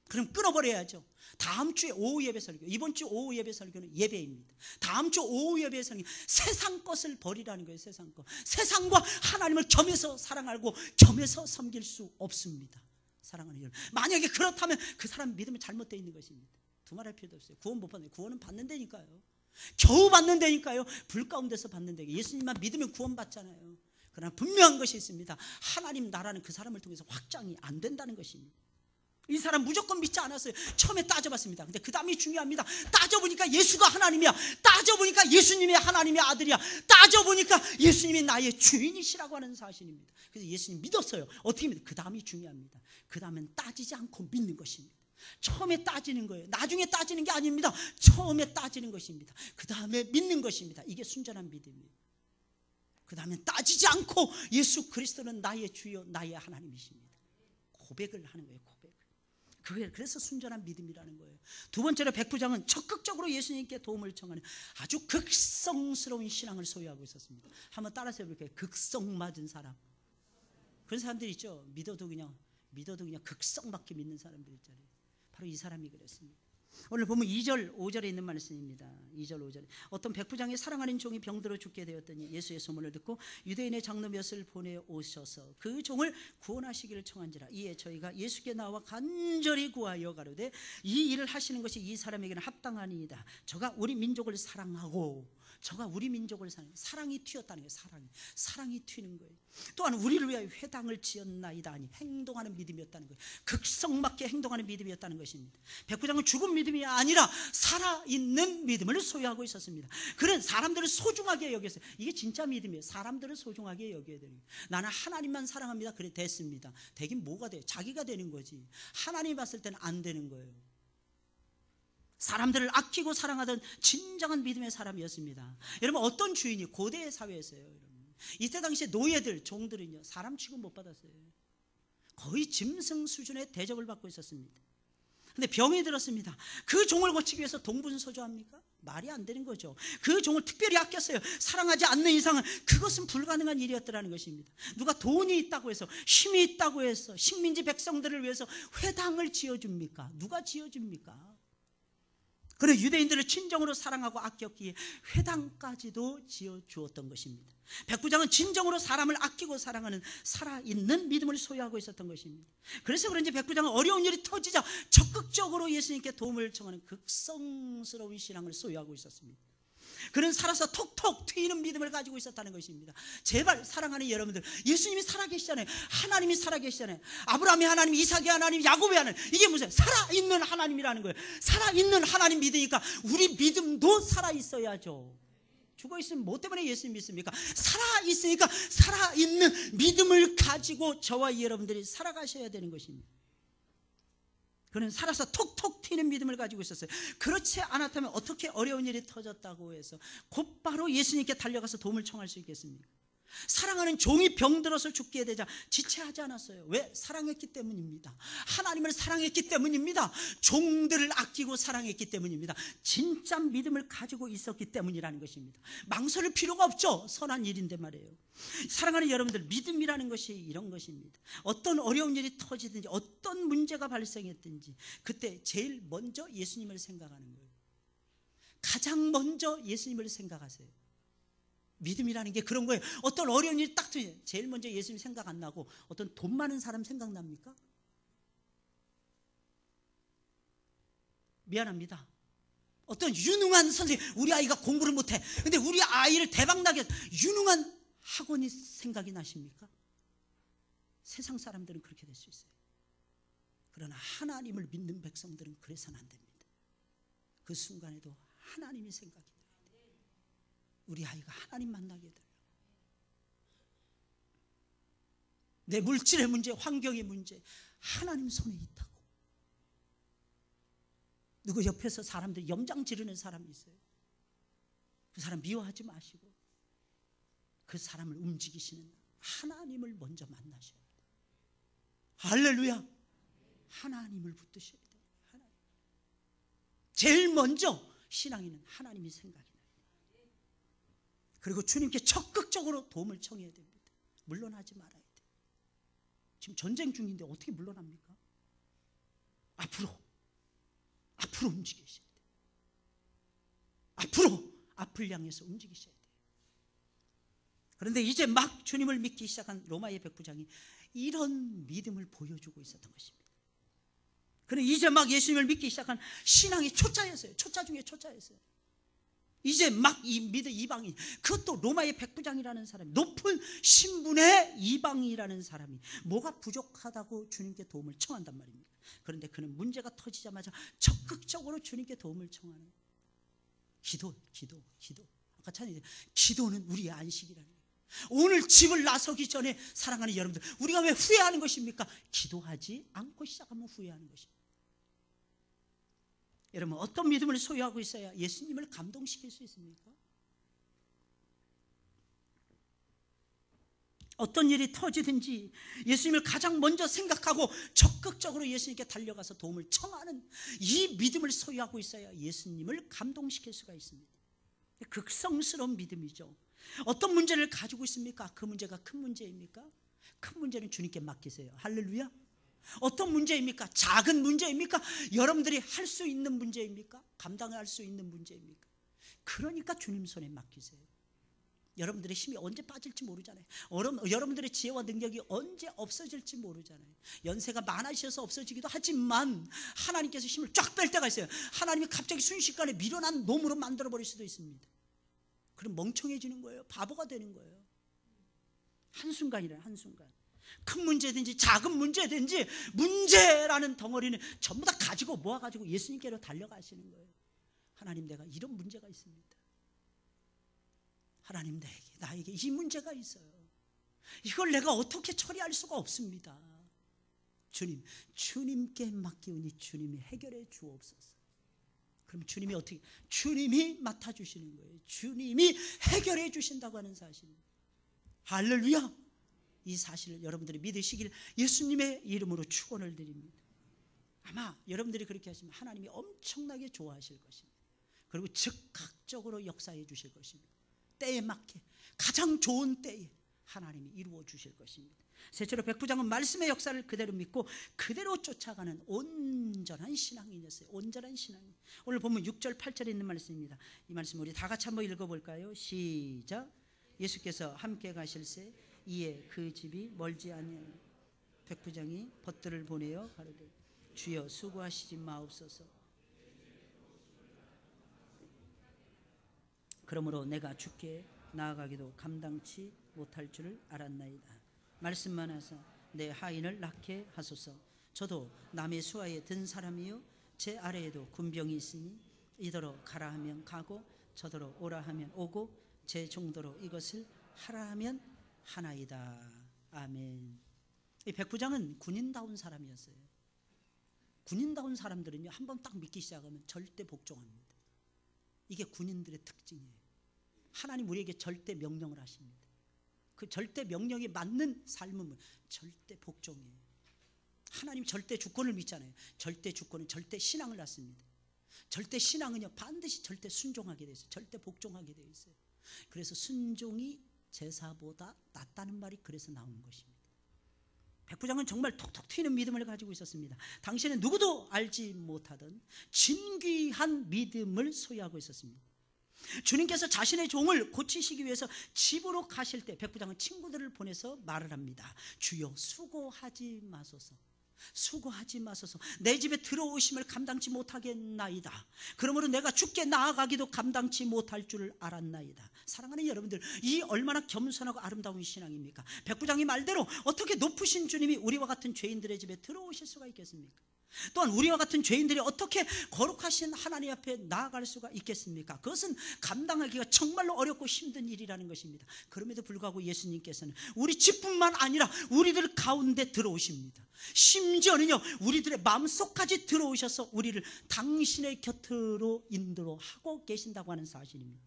그럼 끊어버려야죠. 다음 주에 오후 예배 설교, 이번 주 오후 예배 설교는 예배입니다. 다음 주 오후 예배 설교, 세상 것을 버리라는 거예요. 세상 것. 세상과 하나님을 겸해서 사랑하고 겸해서 섬길 수 없습니다. 사랑하는 여러분, 만약에 그렇다면 그 사람 믿음이 잘못되어 있는 것입니다. 두말할 필요도 없어요. 구원 못 받는, 구원은 받는다니까요. 겨우 받는다니까요. 불 가운데서 받는다니까. 예수님만 믿으면 구원 받잖아요. 그러나 분명한 것이 있습니다. 하나님 나라는 그 사람을 통해서 확장이 안 된다는 것입니다. 이 사람 무조건 믿지 않았어요. 처음에 따져봤습니다. 근데 그 다음이 중요합니다. 따져보니까 예수가 하나님이야. 따져보니까 예수님이 하나님의 아들이야. 따져보니까 예수님이 나의 주인이시라고 하는 사실입니다. 그래서 예수님 믿었어요. 어떻게 믿어요? 그 다음이 중요합니다. 그 다음엔 따지지 않고 믿는 것입니다. 처음에 따지는 거예요. 나중에 따지는 게 아닙니다. 처음에 따지는 것입니다. 그 다음에 믿는 것입니다. 이게 순전한 믿음이에요. 그 다음엔 따지지 않고 예수 그리스도는 나의 주여 나의 하나님이십니다. 고백을 하는 거예요. 그래서 순전한 믿음이라는 거예요. 두 번째로 백부장은 적극적으로 예수님께 도움을 청하는 아주 극성스러운 신앙을 소유하고 있었습니다. 한번 따라서 해볼게요. 극성 맞은 사람. 그런 사람들이 있죠. 믿어도 그냥 극성 맞게 믿는 사람들 있잖아요. 바로 이 사람이 그랬습니다. 오늘 보면 2절 5절에 있는 말씀입니다. 2절 5절에 어떤 백부장이 사랑하는 종이 병들어 죽게 되었더니 예수의 소문을 듣고 유대인의 장로 몇을 보내오셔서 그 종을 구원하시기를 청한지라. 이에 저희가 예수께 나와 간절히 구하여 가로되 이 일을 하시는 것이 이 사람에게는 합당하니이다. 저가 우리 민족을 사랑하고 저가 우리 민족을 사랑이 튀었다는 거예요. 사랑이 튀는 거예요. 또한 우리를 위하여 회당을 지었나이다 하니 행동하는 믿음이었다는 거예요. 극성맞게 행동하는 믿음이었다는 것입니다. 백부장은 죽은 믿음이 아니라 살아있는 믿음을 소유하고 있었습니다. 그는 사람들을 소중하게 여겼어요. 이게 진짜 믿음이에요. 사람들을 소중하게 여겨야 되는 거예요. 나는 하나님만 사랑합니다. 그래 됐습니다. 되긴 뭐가 돼요? 자기가 되는 거지. 하나님이 봤을 때는 안 되는 거예요. 사람들을 아끼고 사랑하던 진정한 믿음의 사람이었습니다. 여러분, 어떤 주인이 고대의 사회였어요. 여러분. 이때 당시에 노예들, 종들은요, 사람 취급 못 받았어요. 거의 짐승 수준의 대접을 받고 있었습니다. 근데 병이 들었습니다. 그 종을 고치기 위해서 동분서주합니까? 말이 안 되는 거죠. 그 종을 특별히 아꼈어요. 사랑하지 않는 이상은 그것은 불가능한 일이었더라는 것입니다. 누가 돈이 있다고 해서, 힘이 있다고 해서 식민지 백성들을 위해서 회당을 지어줍니까? 누가 지어줍니까? 그래 유대인들을 친정으로 사랑하고 아꼈기에 회당까지도 지어주었던 것입니다. 백부장은 진정으로 사람을 아끼고 사랑하는 살아있는 믿음을 소유하고 있었던 것입니다. 그래서 그런지 백부장은 어려운 일이 터지자 적극적으로 예수님께 도움을 청하는 극성스러운 신앙을 소유하고 있었습니다. 그는 살아서 톡톡 튀는 믿음을 가지고 있었다는 것입니다. 제발 사랑하는 여러분들, 예수님이 살아계시잖아요. 하나님이 살아계시잖아요. 아브라함의 하나님, 이삭의 하나님, 야곱의 하나님, 이게 무슨 살아있는 하나님이라는 거예요. 살아있는 하나님 믿으니까 우리 믿음도 살아있어야죠. 죽어있으면 뭐 때문에 예수님 믿습니까? 살아있으니까 살아있는 믿음을 가지고 저와 여러분들이 살아가셔야 되는 것입니다. 그는 살아서 톡톡 튀는 믿음을 가지고 있었어요. 그렇지 않았다면 어떻게 어려운 일이 터졌다고 해서 곧바로 예수님께 달려가서 도움을 청할 수 있겠습니까? 사랑하는 종이 병들어서 죽게 되자 지체하지 않았어요. 왜? 사랑했기 때문입니다. 하나님을 사랑했기 때문입니다. 종들을 아끼고 사랑했기 때문입니다. 진짜 믿음을 가지고 있었기 때문이라는 것입니다. 망설일 필요가 없죠. 선한 일인데 말이에요. 사랑하는 여러분들, 믿음이라는 것이 이런 것입니다. 어떤 어려운 일이 터지든지 어떤 문제가 발생했든지 그때 제일 먼저 예수님을 생각하는 거예요. 가장 먼저 예수님을 생각하세요. 믿음이라는 게 그런 거예요. 어떤 어려운 일이 딱 터지면 제일 먼저 예수님 생각 안 나고 어떤 돈 많은 사람 생각납니까? 미안합니다. 어떤 유능한 선생님, 우리 아이가 공부를 못해. 근데 우리 아이를 대박나게 해서 유능한 학원이 생각이 나십니까? 세상 사람들은 그렇게 될 수 있어요. 그러나 하나님을 믿는 백성들은 그래서는 안 됩니다. 그 순간에도 하나님이 생각이 나요. 우리 아이가 하나님 만나게 돼요. 내 물질의 문제, 환경의 문제, 하나님 손에 있다고. 누구 옆에서 사람들 염장 지르는 사람이 있어요. 그 사람 미워하지 마시고 그 사람을 움직이시는 하나님을 먼저 만나셔야 돼요. 할렐루야. 하나님을 붙드셔야 돼요. 하나님. 제일 먼저 신앙인은 하나님이 생각이 나요. 그리고 주님께 적극적으로 도움을 청해야 됩니다. 물러나지 말아야 돼요. 지금 전쟁 중인데 어떻게 물러납니까? 앞으로 움직이셔야 돼요. 앞을 향해서 움직이셔야 돼요. 그런데 이제 막 주님을 믿기 시작한 로마의 백부장이 이런 믿음을 보여주고 있었던 것입니다. 그런데 이제 막 예수님을 믿기 시작한 신앙이 초짜였어요. 초짜 중에 초짜였어요. 이제 막 이방인, 그것도 로마의 백부장이라는 사람이, 높은 신분의 이방인이라는 사람이 뭐가 부족하다고 주님께 도움을 청한단 말입니다. 그런데 그는 문제가 터지자마자 적극적으로 주님께 도움을 청하는 기도. 아까 찬양했죠. 기도는 우리의 안식이라는 거예요. 오늘 집을 나서기 전에 사랑하는 여러분들, 우리가 왜 후회하는 것입니까? 기도하지 않고 시작하면 후회하는 것입니다. 여러분, 어떤 믿음을 소유하고 있어야 예수님을 감동시킬 수 있습니까? 어떤 일이 터지든지 예수님을 가장 먼저 생각하고 적극적으로 예수님께 달려가서 도움을 청하는 이 믿음을 소유하고 있어야 예수님을 감동시킬 수가 있습니다. 극성스러운 믿음이죠. 어떤 문제를 가지고 있습니까? 그 문제가 큰 문제입니까? 큰 문제는 주님께 맡기세요. 할렐루야. 어떤 문제입니까? 작은 문제입니까? 여러분들이 할 수 있는 문제입니까? 감당할 수 있는 문제입니까? 그러니까 주님 손에 맡기세요. 여러분들의 힘이 언제 빠질지 모르잖아요. 여러분들의 지혜와 능력이 언제 없어질지 모르잖아요. 연세가 많아지셔서 없어지기도 하지만 하나님께서 힘을 쫙 뺄 때가 있어요. 하나님이 갑자기 순식간에 미련한 놈으로 만들어버릴 수도 있습니다. 그럼 멍청해지는 거예요. 바보가 되는 거예요. 한순간이란 한순간. 큰 문제든지 작은 문제든지 문제라는 덩어리는 전부 다 가지고 모아가지고 예수님께로 달려가시는 거예요. 하나님, 내가 이런 문제가 있습니다. 하나님, 나에게 이 문제가 있어요. 이걸 내가 어떻게 처리할 수가 없습니다. 주님께 맡기오니 주님이 해결해 주옵소서. 그럼 주님이 어떻게? 주님이 맡아주시는 거예요. 주님이 해결해 주신다고 하는 사실. 할렐루야. 이 사실을 여러분들이 믿으시길 예수님의 이름으로 축원을 드립니다. 아마 여러분들이 그렇게 하시면 하나님이 엄청나게 좋아하실 것입니다. 그리고 즉각적으로 역사해 주실 것입니다. 때에 맞게, 가장 좋은 때에 하나님이 이루어 주실 것입니다. 셋째로 백부장은 말씀의 역사를 그대로 믿고 그대로 쫓아가는 온전한 신앙인이었어요. 온전한 신앙인. 오늘 보면 6절 8절에 있는 말씀입니다. 이 말씀 우리 다 같이 한번 읽어볼까요? 시작. 예수께서 함께 가실새 이에 그 집이 멀지 아니하니 백부장이 벗들을 보내어 가로되 주여 수고하시지 마옵소서. 그러므로 내가 주께 나아가기도 감당치 못할 줄을 알았나이다. 말씀만 하사 내 하인을 낳게 하소서. 저도 남의 수하에 든 사람이요 제 아래에도 군병이 있으니 이더러 가라 하면 가고 저더러 오라 하면 오고 제 정도로 이것을 하라 하면 하나이다. 아멘. 이 백부장은 군인다운 사람이었어요. 군인다운 사람들은요, 한번 딱 믿기 시작하면 절대 복종합니다. 이게 군인들의 특징이에요. 하나님 우리에게 절대 명령을 하십니다. 그 절대 명령에 맞는 삶은 절대 복종이에요. 하나님 절대 주권을 믿잖아요. 절대 주권은 절대 신앙을 낳습니다. 절대 신앙은요, 반드시 절대 순종하게 되어 있어요. 절대 복종하게 되어 있어요. 그래서 순종이 제사보다 낫다는 말이 그래서 나오는 것입니다. 백부장은 정말 톡톡 튀는 믿음을 가지고 있었습니다. 당시에는 누구도 알지 못하던 진귀한 믿음을 소유하고 있었습니다. 주님께서 자신의 종을 고치시기 위해서 집으로 가실 때 백부장은 친구들을 보내서 말을 합니다. 주여 수고하지 마소서. 수고하지 마소서. 내 집에 들어오심을 감당치 못하겠나이다. 그러므로 내가 주께 나아가기도 감당치 못할 줄을 알았나이다. 사랑하는 여러분들, 이 얼마나 겸손하고 아름다운 신앙입니까? 백부장이 말대로 어떻게 높으신 주님이 우리와 같은 죄인들의 집에 들어오실 수가 있겠습니까? 또한 우리와 같은 죄인들이 어떻게 거룩하신 하나님 앞에 나아갈 수가 있겠습니까? 그것은 감당하기가 정말로 어렵고 힘든 일이라는 것입니다. 그럼에도 불구하고 예수님께서는 우리 집뿐만 아니라 우리들 가운데 들어오십니다. 심지어는요, 우리들의 마음속까지 들어오셔서 우리를 당신의 곁으로 인도하고 계신다고 하는 사실입니다.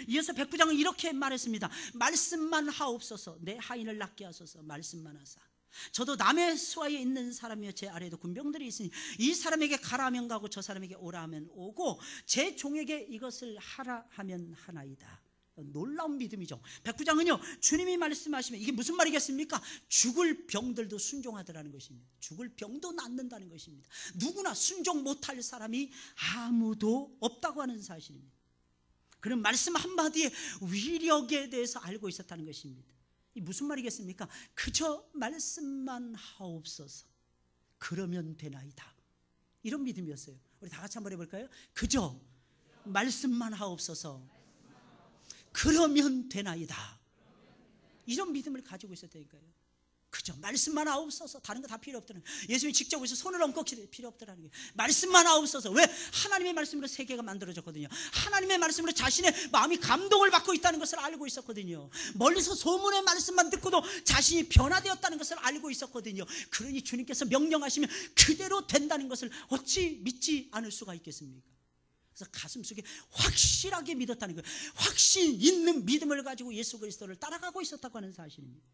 이어서 백부장은 이렇게 말했습니다. 말씀만 하옵소서. 내 하인을 낳게 하소서. 말씀만 하사. 저도 남의 수하에 있는 사람이요 제 아래에도 군병들이 있으니 이 사람에게 가라 하면 가고 저 사람에게 오라 하면 오고 제 종에게 이것을 하라 하면 하나이다. 놀라운 믿음이죠. 백부장은요, 주님이 말씀하시면 이게 무슨 말이겠습니까? 죽을 병들도 순종하더라는 것입니다. 죽을 병도 낫는다는 것입니다. 누구나 순종 못할 사람이 아무도 없다고 하는 사실입니다. 그런 말씀 한마디의 위력에 대해서 알고 있었다는 것입니다. 이 무슨 말이겠습니까? 그저 말씀만 하옵소서 그러면 되나이다, 이런 믿음이었어요. 우리 다 같이 한번 해볼까요? 그저 말씀만 하옵소서 그러면 되나이다, 이런 믿음을 가지고 있었다니까요. 그저 말씀만 하옵소서, 다른 거 다 필요 없더라는 거예요. 예수님이 직접 오셔서 손을 얹고 필요 없더라는 거예요. 말씀만 하옵소서. 왜? 하나님의 말씀으로 세계가 만들어졌거든요. 하나님의 말씀으로 자신의 마음이 감동을 받고 있다는 것을 알고 있었거든요. 멀리서 소문의 말씀만 듣고도 자신이 변화되었다는 것을 알고 있었거든요. 그러니 주님께서 명령하시면 그대로 된다는 것을 어찌 믿지 않을 수가 있겠습니까? 그래서 가슴속에 확실하게 믿었다는 거예요. 확신 있는 믿음을 가지고 예수 그리스도를 따라가고 있었다고 하는 사실입니다.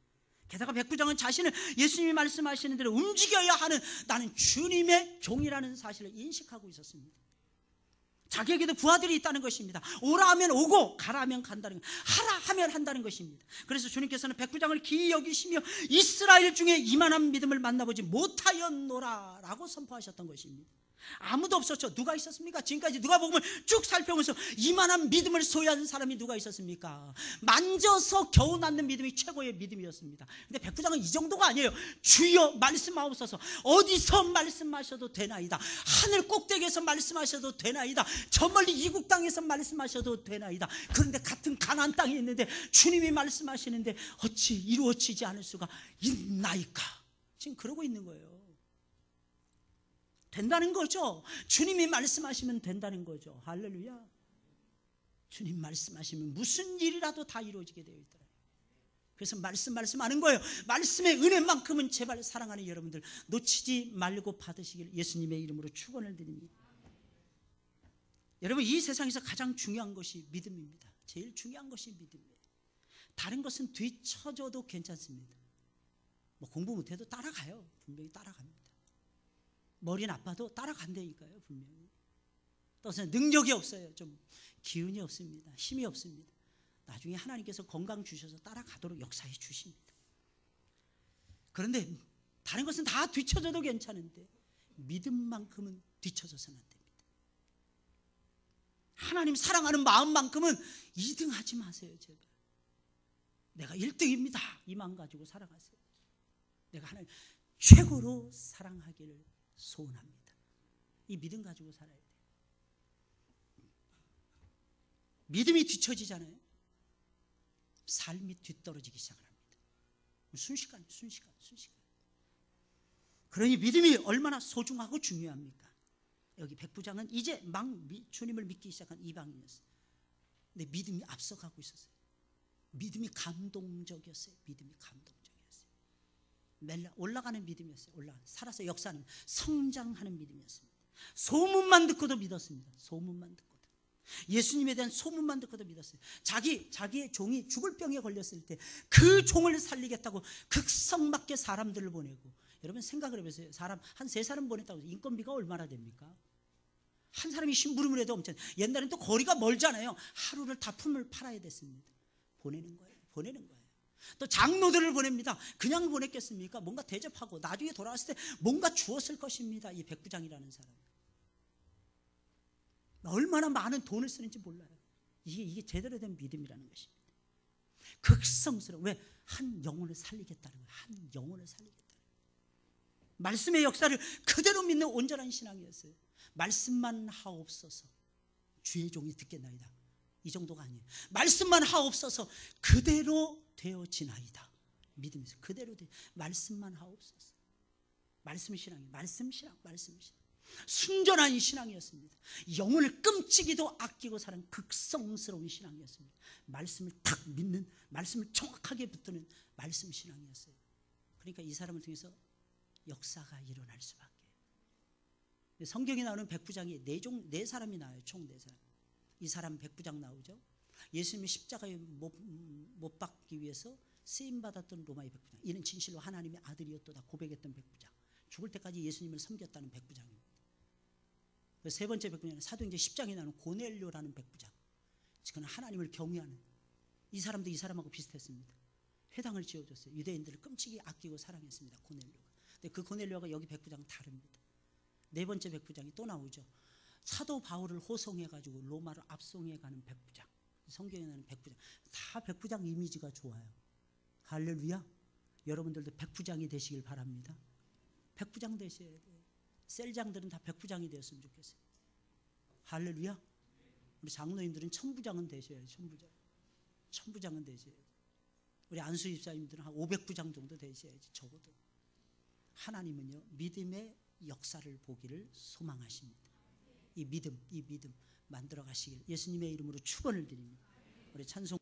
게다가 백부장은 자신을 예수님이 말씀하시는 대로 움직여야 하는 나는 주님의 종이라는 사실을 인식하고 있었습니다. 자기에게도 부하들이 있다는 것입니다. 오라 하면 오고 가라 하면 간다는 것, 하라 하면 한다는 것입니다. 그래서 주님께서는 백부장을 기이 여기시며 이스라엘 중에 이만한 믿음을 만나보지 못하였노라 라고 선포하셨던 것입니다. 아무도 없었죠. 누가 있었습니까? 지금까지 누가복음을 쭉 살펴보면서 이만한 믿음을 소유한 사람이 누가 있었습니까? 만져서 겨우 낳는 믿음이 최고의 믿음이었습니다. 근데 백부장은 이 정도가 아니에요. 주여 말씀하옵소서. 어디서 말씀하셔도 되나이다. 하늘 꼭대기에서 말씀하셔도 되나이다. 저 멀리 이국 땅에서 말씀하셔도 되나이다. 그런데 같은 가나안 땅에 있는데 주님이 말씀하시는데 어찌 이루어지지 않을 수가 있나이까? 지금 그러고 있는 거예요. 된다는 거죠. 주님이 말씀하시면 된다는 거죠. 할렐루야. 주님 말씀하시면 무슨 일이라도 다 이루어지게 되어 있더라. 그래서 말씀하는 거예요. 말씀의 은혜만큼은 제발 사랑하는 여러분들 놓치지 말고 받으시길 예수님의 이름으로 축원을 드립니다. 여러분, 이 세상에서 가장 중요한 것이 믿음입니다. 제일 중요한 것이 믿음이에요. 다른 것은 뒤처져도 괜찮습니다. 뭐 공부 못해도 따라가요. 분명히 따라갑니다. 머리 나빠도 따라간다니까요. 분명히. 또 능력이 없어요. 좀 기운이 없습니다. 힘이 없습니다. 나중에 하나님께서 건강 주셔서 따라가도록 역사해 주십니다. 그런데 다른 것은 다 뒤쳐져도 괜찮은데 믿음만큼은 뒤쳐져서는 안 됩니다. 하나님 사랑하는 마음만큼은 2등 하지 마세요. 제발. 내가 1등입니다. 이 마음 가지고 살아가세요. 내가 하나님 최고로 사랑하기를 소원합니다. 이 믿음 가지고 살아야 돼요. 믿음이 뒤처지잖아요. 삶이 뒤떨어지기 시작합니다. 순식간. 그러니 믿음이 얼마나 소중하고 중요합니까? 여기 백부장은 이제 막 주님을 믿기 시작한 이방인이었어요. 근데 믿음이 앞서가고 있었어요. 믿음이 감동적이었어요. 올라가는 믿음이었어요. 살아서 역사하는, 성장하는 믿음이었습니다. 소문만 듣고도 믿었습니다. 소문만 듣고도. 예수님에 대한 소문만 듣고도 믿었어요. 자기의 종이 죽을 병에 걸렸을 때 그 종을 살리겠다고 극성맞게 사람들을 보내고, 여러분 생각을 해보세요. 사람 한 3사람 보냈다고 해서 인건비가 얼마나 됩니까? 한 사람이 심부름을 해도 엄청, 옛날엔 또 거리가 멀잖아요. 하루를 다 품을 팔아야 됐습니다. 보내는 거예요. 또 장로들을 보냅니다. 그냥 보냈겠습니까? 뭔가 대접하고 나중에 돌아왔을 때 뭔가 주었을 것입니다. 이 백부장이라는 사람 얼마나 많은 돈을 쓰는지 몰라요. 이게 제대로 된 믿음이라는 것입니다. 극성스러워. 왜? 한 영혼을 살리겠다는 거예요. 한 영혼을 살리겠다는 거예요. 말씀의 역사를 그대로 믿는 온전한 신앙이었어요. 말씀만 하옵소서 주의 종이 듣겠나이다. 이 정도가 아니에요. 말씀만 하옵소서 그대로 되어지나이다. 믿음에서 그대로 말씀만 하옵소서. 말씀 신앙이에요. 말씀 신앙. 순전한 신앙이었습니다. 영혼을 끔찍이도 아끼고 사는 극성스러운 신앙이었습니다. 말씀을 탁 믿는, 말씀을 정확하게 붙드는 말씀 신앙이었어요. 그러니까 이 사람을 통해서 역사가 일어날 수밖에. 성경에 나오는 백부장이 네 사람이 나와요. 총 4사람. 이 사람 백부장 나오죠. 예수님이 십자가에 못 박기 위해서 쓰임받았던 로마의 백부장. 이는 진실로 하나님의 아들이었도다 고백했던 백부장. 죽을 때까지 예수님을 섬겼다는 백부장입니다. 세 번째 백부장은 사도행전 10장에 나오는 고넬료라는 백부장. 그는 하나님을 경외하는, 이 사람도 이 사람하고 비슷했습니다. 회당을 지어줬어요. 유대인들을 끔찍이 아끼고 사랑했습니다. 고넬료가. 근데 그 고넬료가 여기 백부장은 다릅니다. 네 번째 백부장이 또 나오죠. 사도 바울을 호송해가지고 로마로 압송해가는 백부장. 성경에 나오는 백부장. 다 백부장 이미지가 좋아요. 할렐루야. 여러분들도 백부장이 되시길 바랍니다. 백부장 되셔야 돼요. 셀장들은 다 백부장이 되었으면 좋겠어요. 할렐루야. 우리 장로님들은 천부장은 되셔야죠. 천부장은 되셔야죠. 우리 안수 집사님들은 한 500부장 정도 되셔야지. 적어도. 하나님은요 믿음의 역사를 보기를 소망하십니다. 이 믿음 만들어 가시길 예수님의 이름으로 축원을 드립니다. 우리 찬송